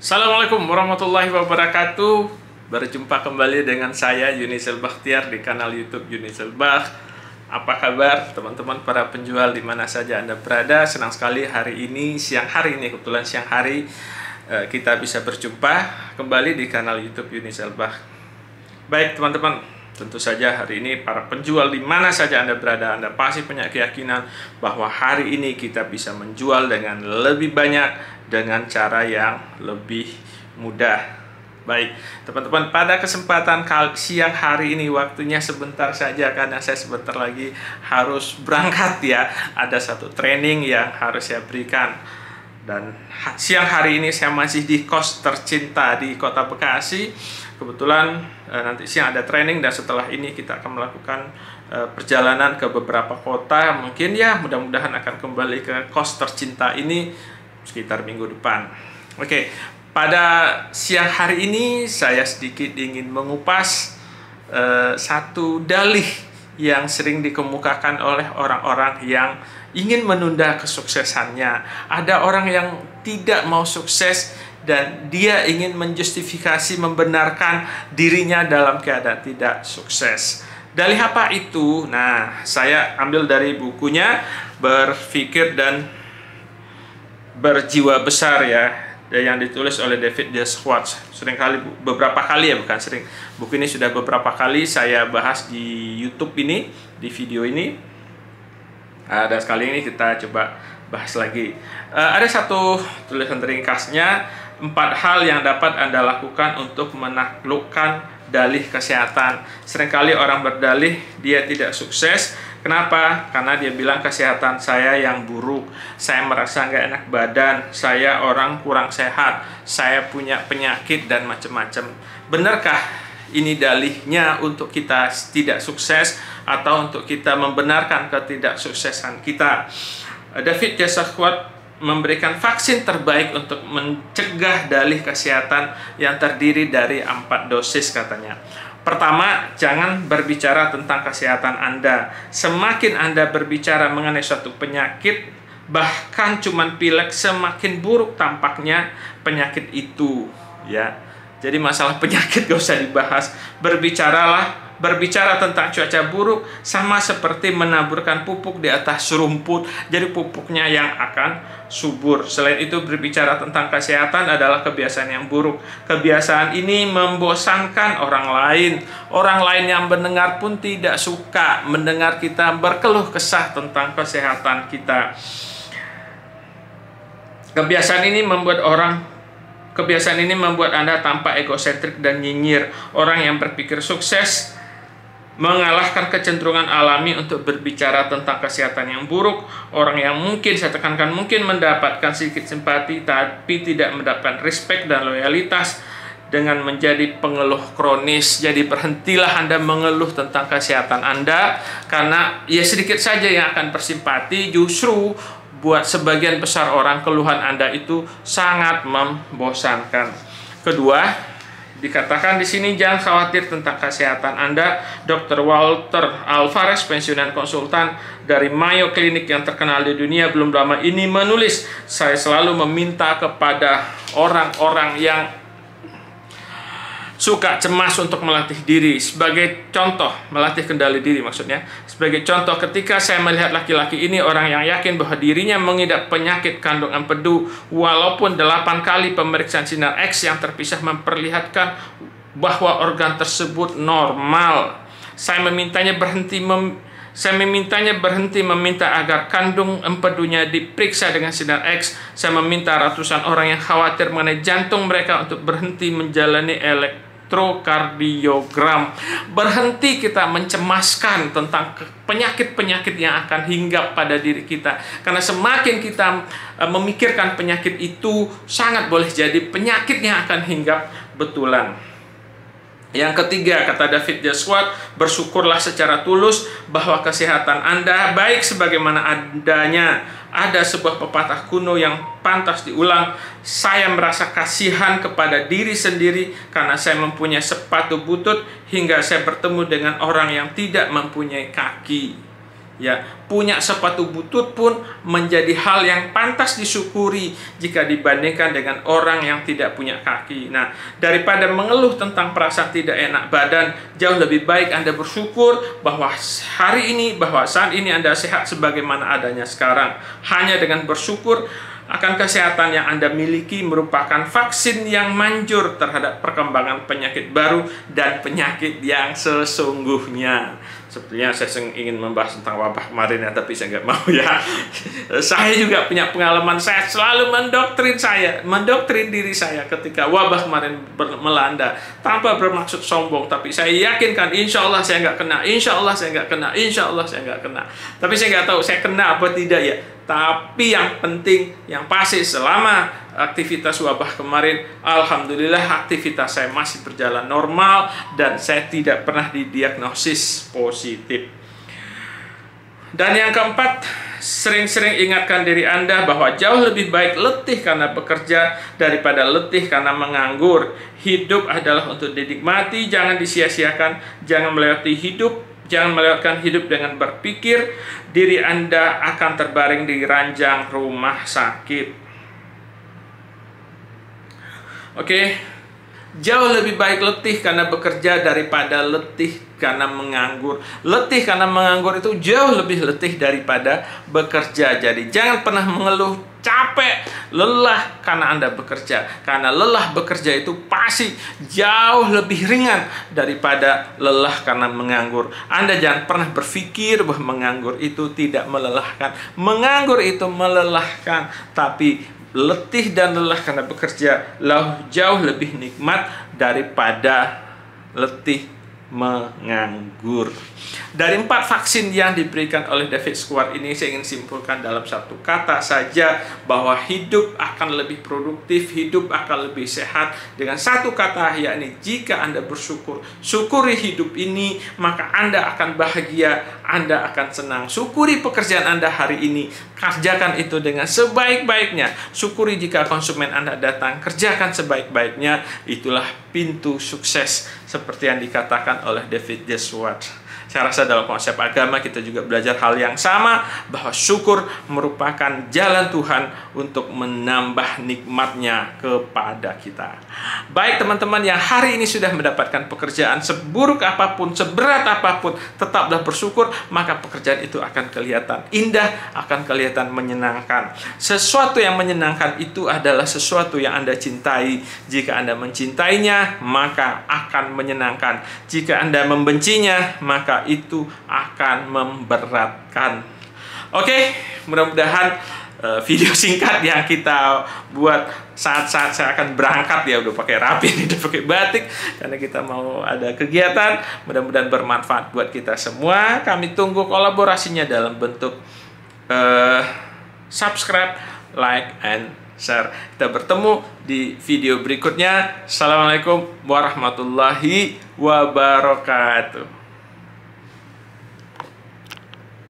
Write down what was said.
Assalamualaikum warahmatullahi wabarakatuh. Berjumpa kembali dengan saya Yunisel Bakhtiar di kanal YouTube Yunisel Bakh. Apa kabar teman-teman para penjual di mana saja Anda berada? Senang sekali hari ini, kebetulan siang hari kita bisa berjumpa kembali di kanal YouTube Yunisel Bakh. Baik teman-teman, tentu saja hari ini para penjual di mana saja Anda berada, Anda pasti punya keyakinan bahwa hari ini kita bisa menjual dengan lebih banyak dengan cara yang lebih mudah. Baik, teman-teman, pada kesempatan siang hari ini waktunya sebentar saja karena saya sebentar lagi harus berangkat ya. Ada satu training yang harus saya berikan. Dan siang hari ini saya masih di kos tercinta di Kota Bekasi. Kebetulan nanti siang ada training dan setelah ini kita akan melakukan perjalanan ke beberapa kota. Mungkin ya mudah-mudahan akan kembali ke kos tercinta ini sekitar minggu depan. Oke, pada siang hari ini saya sedikit ingin mengupas satu dalih yang sering dikemukakan oleh orang-orang yang ingin menunda kesuksesannya. Ada orang yang tidak mau sukses dan dia ingin menjustifikasi, membenarkan dirinya dalam keadaan tidak sukses. Dalih apa itu? Nah, saya ambil dari bukunya Berpikir dan Berjiwa Besar ya, yang ditulis oleh David D. Schwartz. Beberapa kali ya, bukan sering. Buku ini sudah beberapa kali saya bahas di YouTube ini, di video ini. Dan sekali ini kita coba bahas lagi. Ada satu tulisan ringkasnya, 4 hal yang dapat Anda lakukan untuk menaklukkan dalih kesehatan. Seringkali orang berdalih dia tidak sukses. Kenapa? Karena dia bilang kesehatan saya yang buruk, saya merasa nggak enak badan, saya orang kurang sehat, saya punya penyakit dan macam-macam. Benarkah ini dalihnya untuk kita tidak sukses atau untuk kita membenarkan ketidaksuksesan kita? David D. Schwartz memberikan vaksin terbaik untuk mencegah dalih kesehatan yang terdiri dari 4 dosis katanya. Pertama, jangan berbicara tentang kesehatan Anda. Semakin Anda berbicara mengenai suatu penyakit, bahkan cuman pilek, semakin buruk tampaknya penyakit itu, ya. Jadi masalah penyakit gak usah dibahas. Berbicara tentang cuaca buruk sama seperti menaburkan pupuk di atas rumput, jadi pupuknya yang akan subur. Selain itu, berbicara tentang kesehatan adalah kebiasaan yang buruk. Kebiasaan ini membosankan orang lain. Orang lain yang mendengar pun tidak suka mendengar kita berkeluh kesah tentang kesehatan kita. Kebiasaan ini membuat Anda tampak egosentrik dan nyinyir. Orang yang berpikir sukses mengalahkan kecenderungan alami untuk berbicara tentang kesehatan yang buruk. Orang yang mungkin mendapatkan sedikit simpati tapi tidak mendapatkan respect dan loyalitas dengan menjadi pengeluh kronis. Jadi berhentilah Anda mengeluh tentang kesehatan Anda, karena ya sedikit saja yang akan bersimpati. Justru buat sebagian besar orang keluhan Anda itu sangat membosankan. Kedua, dikatakan di sini jangan khawatir tentang kesehatan Anda. Dr. Walter Alvarez, pensiunan konsultan dari Mayo Clinic yang terkenal di dunia, belum lama ini menulis, saya selalu meminta kepada orang-orang yang suka cemas untuk melatih diri. Sebagai contoh, melatih kendali diri maksudnya. Sebagai contoh, ketika saya melihat laki-laki ini, orang yang yakin bahwa dirinya mengidap penyakit kandung empedu, walaupun 8 kali pemeriksaan sinar X yang terpisah memperlihatkan bahwa organ tersebut normal. Saya memintanya berhenti meminta agar kandung empedunya diperiksa dengan sinar X. Saya meminta ratusan orang yang khawatir mengenai jantung mereka untuk berhenti menjalani elektrokardiogram. Berhenti kita mencemaskan tentang penyakit-penyakit yang akan hinggap pada diri kita. Karena semakin kita memikirkan penyakit itu, sangat boleh jadi penyakit yang akan hinggap betulan. Yang ketiga, kata David D. Schwartz, bersyukurlah secara tulus bahwa kesehatan Anda baik sebagaimana adanya. Ada sebuah pepatah kuno yang pantas diulang. Saya merasa kasihan kepada diri sendiri karena saya mempunyai sepatu butut hingga saya bertemu dengan orang yang tidak mempunyai kaki. Ya, punya sepatu butut pun menjadi hal yang pantas disyukuri jika dibandingkan dengan orang yang tidak punya kaki. Nah, daripada mengeluh tentang perasaan tidak enak badan, jauh lebih baik Anda bersyukur bahwa hari ini, bahwa saat ini Anda sehat sebagaimana adanya sekarang. Hanya dengan bersyukur akan kesehatan yang Anda miliki merupakan vaksin yang manjur terhadap perkembangan penyakit baru dan penyakit yang sesungguhnya. Sepertinya saya ingin membahas tentang wabah kemarin ya, tapi saya nggak mau ya. Saya juga punya pengalaman, saya selalu mendoktrin diri saya ketika wabah kemarin melanda, tanpa bermaksud sombong, tapi saya yakinkan insya Allah saya nggak kena, insya Allah saya nggak kena, insya Allah saya nggak kena. Tapi saya nggak tahu saya kena apa tidak ya. Tapi yang penting, yang pasti selama aktivitas wabah kemarin, alhamdulillah aktivitas saya masih berjalan normal dan saya tidak pernah didiagnosis positif. Dan yang keempat, sering-sering ingatkan diri Anda bahwa jauh lebih baik letih karena bekerja daripada letih karena menganggur. Hidup adalah untuk dinikmati, jangan disia-siakan, jangan melewati hidup. Jangan melewatkan hidup dengan berpikir diri Anda akan terbaring di ranjang rumah sakit. Oke, jauh lebih baik letih karena bekerja daripada letih karena menganggur. Letih karena menganggur itu jauh lebih letih daripada bekerja. Jadi jangan pernah mengeluh capek, lelah karena Anda bekerja. Karena lelah bekerja itu pasti jauh lebih ringan daripada lelah karena menganggur. Anda jangan pernah berpikir bahwa menganggur itu tidak melelahkan. Menganggur itu melelahkan, tapi letih dan lelah karena bekerja jauh lebih nikmat daripada letih menganggur. Dari 4 vaksin yang diberikan oleh David Squard ini, saya ingin simpulkan dalam satu kata saja bahwa hidup akan lebih produktif, hidup akan lebih sehat dengan satu kata, yakni jika Anda bersyukur. Syukuri hidup ini, maka Anda akan bahagia, Anda akan senang. Syukuri pekerjaan Anda hari ini, kerjakan itu dengan sebaik-baiknya. Syukuri jika konsumen Anda datang, kerjakan sebaik-baiknya. Itulah pintu sukses seperti yang dikatakan oleh David Squard. Saya rasa dalam konsep agama kita juga belajar hal yang sama, bahwa syukur merupakan jalan Tuhan untuk menambah nikmatnya kepada kita. Baik teman-teman yang hari ini sudah mendapatkan pekerjaan, seburuk apapun, seberat apapun, tetaplah bersyukur, maka pekerjaan itu akan kelihatan indah, akan kelihatan menyenangkan. Sesuatu yang menyenangkan itu adalah sesuatu yang Anda cintai. Jika Anda mencintainya, maka akan menyenangkan. Jika Anda membencinya, maka itu akan memberatkan. Oke, mudah-mudahan video singkat yang kita buat saat-saat saya akan berangkat, ya udah pakai rapi nih, udah pakai batik karena kita mau ada kegiatan, mudah-mudahan bermanfaat buat kita semua. Kami tunggu kolaborasinya dalam bentuk subscribe, like, and share. Kita bertemu di video berikutnya. Assalamualaikum warahmatullahi wabarakatuh.